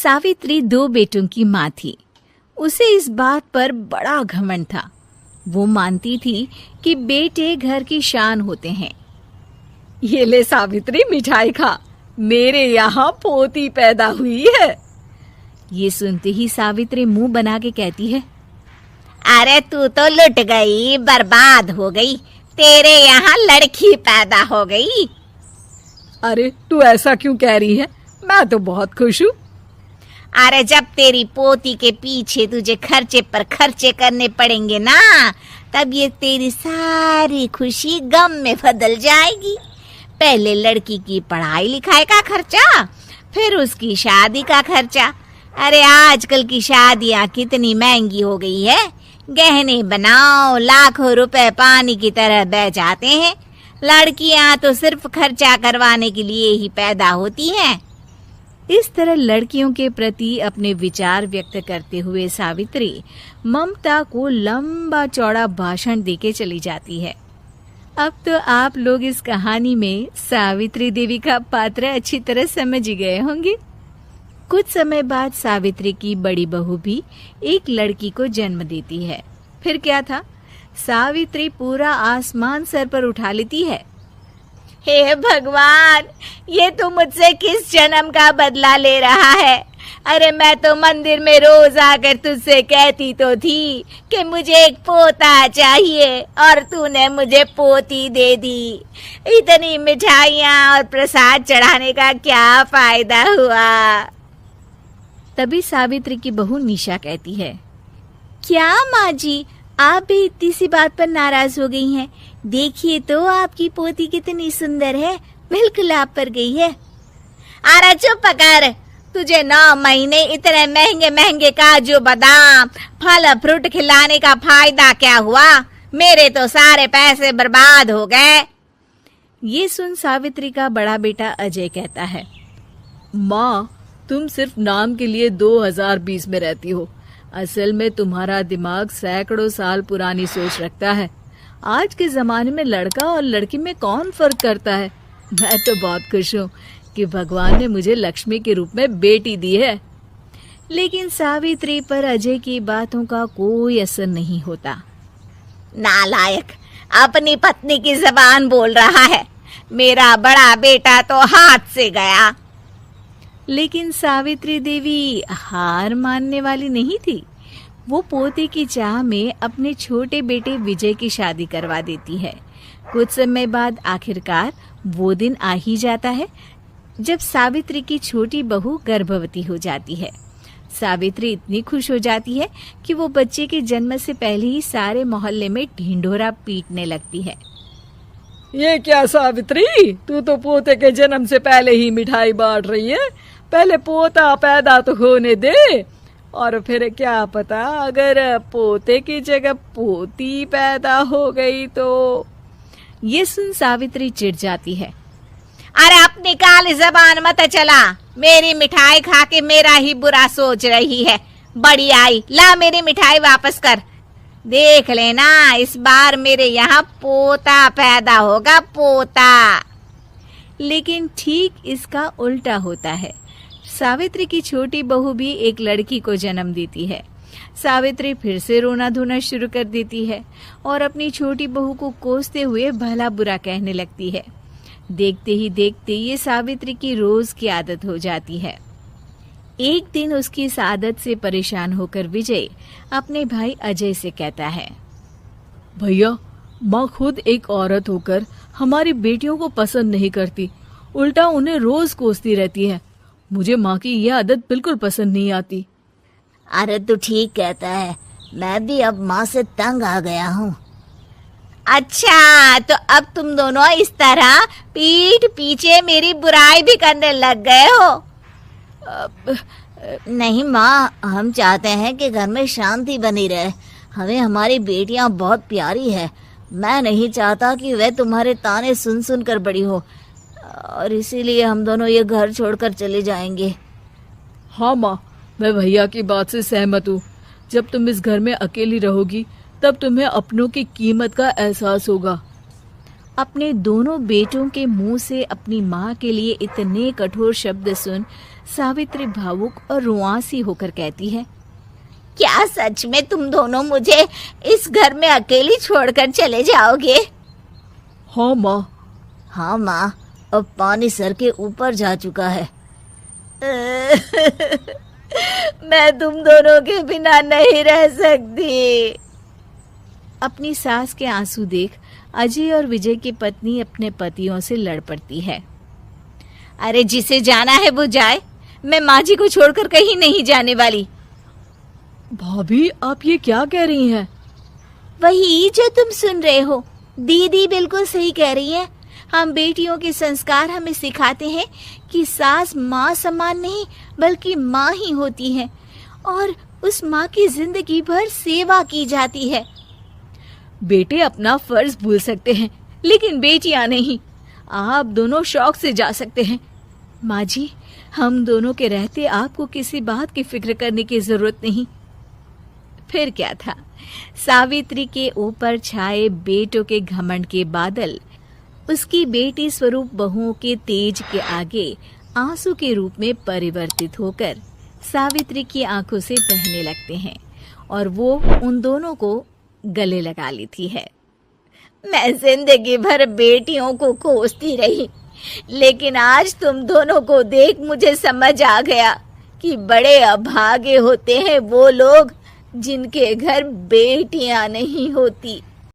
सावित्री 2 बेटों की माँ थी। उसे इस बात पर बड़ा घमंड था। वो मानती थी कि बेटे घर की शान होते हैं। ये ले सावित्री, मिठाई खा, मेरे यहाँ पोती पैदा हुई है। ये सुनते ही सावित्री मुंह बना के कहती है, अरे तू तो लुट गई, बर्बाद हो गई, तेरे यहाँ लड़की पैदा हो गई। अरे तू ऐसा क्यों कह रही है, मैं तो बहुत खुश हूँ। अरे जब तेरी पोती के पीछे तुझे खर्चे पर खर्चे करने पड़ेंगे ना, तब ये तेरी सारी खुशी गम में बदल जाएगी। पहले लड़की की पढ़ाई लिखाई का खर्चा, फिर उसकी शादी का खर्चा। अरे आजकल की शादियाँ कितनी महंगी हो गई है। गहने बनाओ, लाखों रुपए पानी की तरह बह जाते हैं। लड़कियाँ तो सिर्फ खर्चा करवाने के लिए ही पैदा होती हैं। इस तरह लड़कियों के प्रति अपने विचार व्यक्त करते हुए सावित्री ममता को लंबा चौड़ा भाषण देके चली जाती है। अब तो आप लोग इस कहानी में सावित्री देवी का पात्र अच्छी तरह समझ ही गए होंगे। कुछ समय बाद सावित्री की बड़ी बहू भी एक लड़की को जन्म देती है। फिर क्या था, सावित्री पूरा आसमान सर पर उठा लेती है। हे भगवान, ये तू मुझसे किस जन्म का बदला ले रहा है? अरे मैं तो मंदिर में रोज आकर तुझसे कहती तो थी कि मुझे एक पोता चाहिए, और तूने मुझे पोती दे दी। इतनी मिठाइयाँ और प्रसाद चढ़ाने का क्या फायदा हुआ? तभी सावित्री की बहू निशा कहती है, क्या माँ जी, आप भी इतनी सी बात पर नाराज हो गई हैं? देखिए तो आपकी पोती कितनी सुंदर है, बिल्कुल आप पर गई है। अरे चुप कर, तुझे 9 महीने इतने महंगे महंगे काजू बादाम फल फ्रूट खिलाने का फायदा क्या हुआ? मेरे तो सारे पैसे बर्बाद हो गए। ये सुन सावित्री का बड़ा बेटा अजय कहता है, माँ, तुम सिर्फ नाम के लिए 2020 में रहती हो। असल में तुम्हारा दिमाग सैकड़ों साल पुरानी सोच रखता है। आज के जमाने में लड़का और लड़की में कौन फर्क करता है। मैं तो बहुत खुश हूँ कि भगवान ने मुझे लक्ष्मी के रूप में बेटी दी है। लेकिन सावित्री पर अजय की बातों का कोई असर नहीं होता। नालायक, अपनी पत्नी की जबान बोल रहा है। मेरा बड़ा बेटा तो हाथ से गया। लेकिन सावित्री देवी हार मानने वाली नहीं थी। वो पोते की चाह में अपने छोटे बेटे विजय की शादी करवा देती है। कुछ समय बाद आखिरकार वो दिन आ ही जाता है जब सावित्री की छोटी बहू गर्भवती हो जाती है। सावित्री इतनी खुश हो जाती है कि वो बच्चे के जन्म से पहले ही सारे मोहल्ले में ढिंढोरा पीटने लगती है। ये क्या सावित्री, तू तो पोते के जन्म से पहले ही मिठाई बांट रही है। पहले पोता पैदा तो होने दे, और फिर क्या पता अगर पोते की जगह पोती पैदा हो गई तो। ये सुन सावित्री चिढ़ जाती है। अरे अपनी काली जबान मत चला, मेरी मिठाई खा के मेरा ही बुरा सोच रही है। बड़ी आई, ला मेरी मिठाई वापस कर। देख लेना, इस बार मेरे यहाँ पोता पैदा होगा, पोता। लेकिन ठीक इसका उल्टा होता है। सावित्री की छोटी बहू भी एक लड़की को जन्म देती है। सावित्री फिर से रोना धोना शुरू कर देती है और अपनी छोटी बहू को कोसते हुए भला बुरा कहने लगती है। देखते ही देखते ये सावित्री की रोज की आदत हो जाती है। एक दिन उसकी इस आदत से परेशान होकर विजय अपने भाई अजय से कहता है, भैया, माँ खुद एक औरत होकर हमारी बेटियों को पसंद नहीं करती, उल्टा उन्हें रोज कोसती रहती है। मुझे माँ की यह आदत बिल्कुल पसंद नहीं आती। अरे तू ठीक कहता है, मैं भी अब माँ से तंग आ गया हूँ। अच्छा, तो अब तुम दोनों इस तरह पीठ पीछे मेरी बुराई भी करने लग गए हो? नहीं माँ, हम चाहते हैं कि घर में शांति बनी रहे। हमें हमारी बेटियाँ बहुत प्यारी है। मैं नहीं चाहता कि वह तुम्हारे ताने सुन सुन कर बड़ी हो, और इसीलिए हम दोनों ये घर छोड़कर चले जाएंगे। हाँ माँ, मैं भैया की बात से सहमत हूँ। जब तुम इस घर में अकेली रहोगी तब तुम्हें अपनों की कीमत का एहसास होगा। अपने दोनों बेटों के मुंह से अपनी माँ के लिए इतने कठोर शब्द सुन सावित्री भावुक और रुआंसी होकर कहती है, क्या सच में तुम दोनों मुझे इस घर में अकेली छोड़कर चले जाओगे? हाँ माँ। हाँ माँ, अब पानी सर के ऊपर जा चुका है। मैं तुम दोनों के बिना नहीं रह सकती। अपनी सास के आंसू देख अजय और विजय की पत्नी अपने पतियों से लड़ पड़ती है। अरे जिसे जाना है वो जाए, मैं माँ जी को छोड़कर कहीं नहीं जाने वाली। भाभी आप ये क्या कह रही हैं? वही जो तुम सुन रहे हो, दीदी बिल्कुल सही कह रही है। हम बेटियों के संस्कार हमें सिखाते हैं कि सास माँ समान नहीं बल्कि माँ ही होती है और उस माँ की जिंदगी भर सेवा की जाती है। बेटे अपना फर्ज भूल सकते हैं लेकिन बेटियां नहीं। आप दोनों शौक से जा सकते हैं। माँ जी, हम दोनों के रहते आपको किसी बात की फिक्र करने की जरूरत नहीं। फिर क्या था, सावित्री के ऊपर छाए बेटों के घमंड के बादल उसकी बेटी स्वरूप बहुओं के तेज के आगे आंसू के रूप में परिवर्तित होकर सावित्री की आंखों से बहने लगते हैं और वो उन दोनों को गले लगा लेती है। मैं जिंदगी भर बेटियों को कोसती रही, लेकिन आज तुम दोनों को देख मुझे समझ आ गया कि बड़े अभागे होते हैं वो लोग जिनके घर बेटियां नहीं होती।